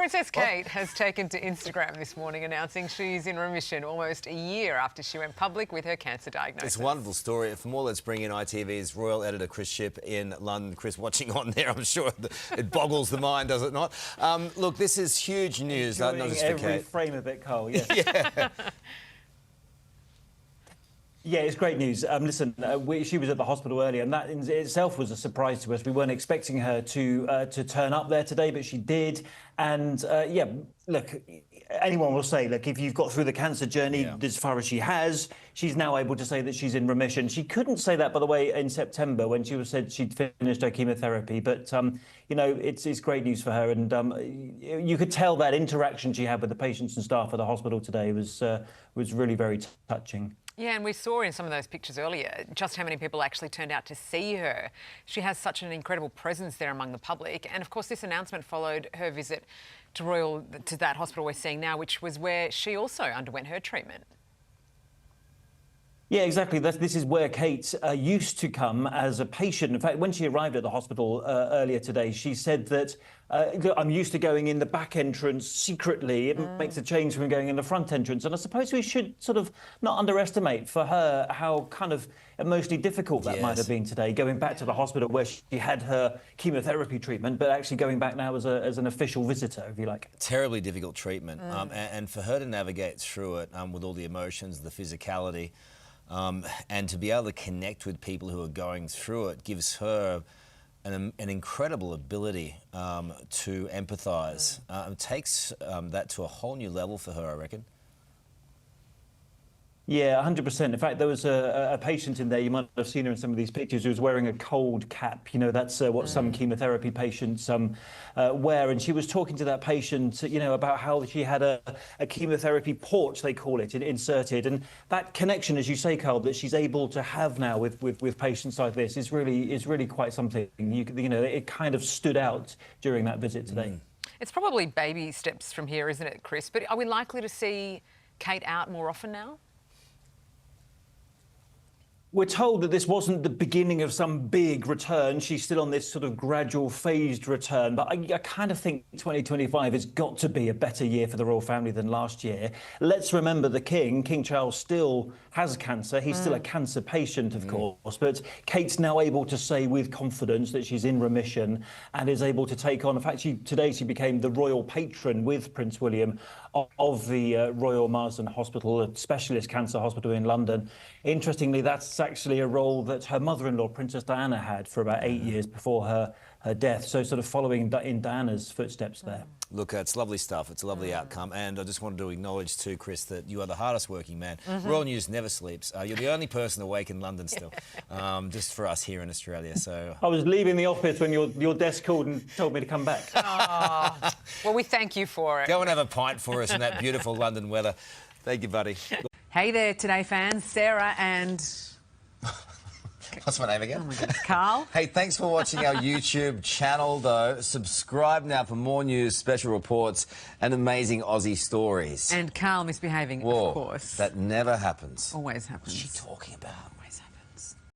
Princess Kate has taken to Instagram this morning announcing she's in remission almost a year after she went public with her cancer diagnosis. It's a wonderful story. For more, let's bring in ITV's royal editor Chris Shipp in London. Chris, watching on there, I'm sure it boggles the mind, does it not? Look, this is huge news. Not just for every Kate. frame of it, Carl, yes. Yeah. Yeah, it's great news. Listen, she was at the hospital earlier, and that in itself was a surprise to us. We weren't expecting her to turn up there today, but she did. And yeah, look, anyone will say, look, if you've got through the cancer journey as far as she has, she's now able to say that she's in remission. She couldn't say that, by the way, in September when she said she'd finished her chemotherapy. But you know, it's great news for her, and you could tell that interaction she had with the patients and staff at the hospital today was really very touching. Yeah, and we saw in some of those pictures earlier just how many people actually turned out to see her. She has such an incredible presence there among the public. And, of course, this announcement followed her visit to that hospital we're seeing now, which was where she also underwent her treatment. Yeah, exactly. This is where Kate used to come as a patient. In fact, when she arrived at the hospital earlier today, she said that I'm used to going in the back entrance secretly. It makes a change from going in the front entrance. And I suppose we should sort of not underestimate for her how kind of emotionally difficult that might have been today, going back to the hospital where she had her chemotherapy treatment, but actually going back now as an official visitor, if you like. Terribly difficult treatment. And for her to navigate through it with all the emotions, the physicality, and to be able to connect with people who are going through it gives her an incredible ability to empathise. It takes that to a whole new level for her, I reckon. Yeah, 100%. In fact, there was a patient in there, you might have seen her in some of these pictures, who was wearing a cold cap. You know, that's what some chemotherapy patients wear. And she was talking to that patient, you know, about how she had a chemotherapy port, they call it, inserted. And that connection, as you say, Carl, that she's able to have now with patients like this is really quite something. You know, it kind of stood out during that visit today. It's probably baby steps from here, isn't it, Chris? But are we likely to see Kate out more often now? We're told that this wasn't the beginning of some big return. She's still on this sort of gradual, phased return. But I kind of think 2025 has got to be a better year for the royal family than last year. Let's remember the King Charles, still has cancer. He's still a cancer patient, of course. But Kate's now able to say with confidence that she's in remission and is able to take on... In fact, today she became the royal patron with Prince William of the Royal Marsden Hospital, a specialist cancer hospital in London. Interestingly, that's actually a role that her mother-in-law, Princess Diana, had for about 8 years before her death. So sort of following in Diana's footsteps there. Look, it's lovely stuff. It's a lovely outcome. And I just wanted to acknowledge too, Chris, that you are the hardest working man. Royal News never sleeps. You're the only person awake in London still, just for us here in Australia. So I was leaving the office when your desk called and told me to come back. Oh, well, we thank you for it. Go and have a pint for us in that beautiful London weather. Thank you, buddy. Hey there, Today fans. Sarah and... What's my name again? Oh my goodness, Carl. Hey, thanks for watching our YouTube channel, though. Subscribe now for more news, special reports, and amazing Aussie stories. And Carl misbehaving, Whoa, of course. That never happens. Always happens. What's she talking about?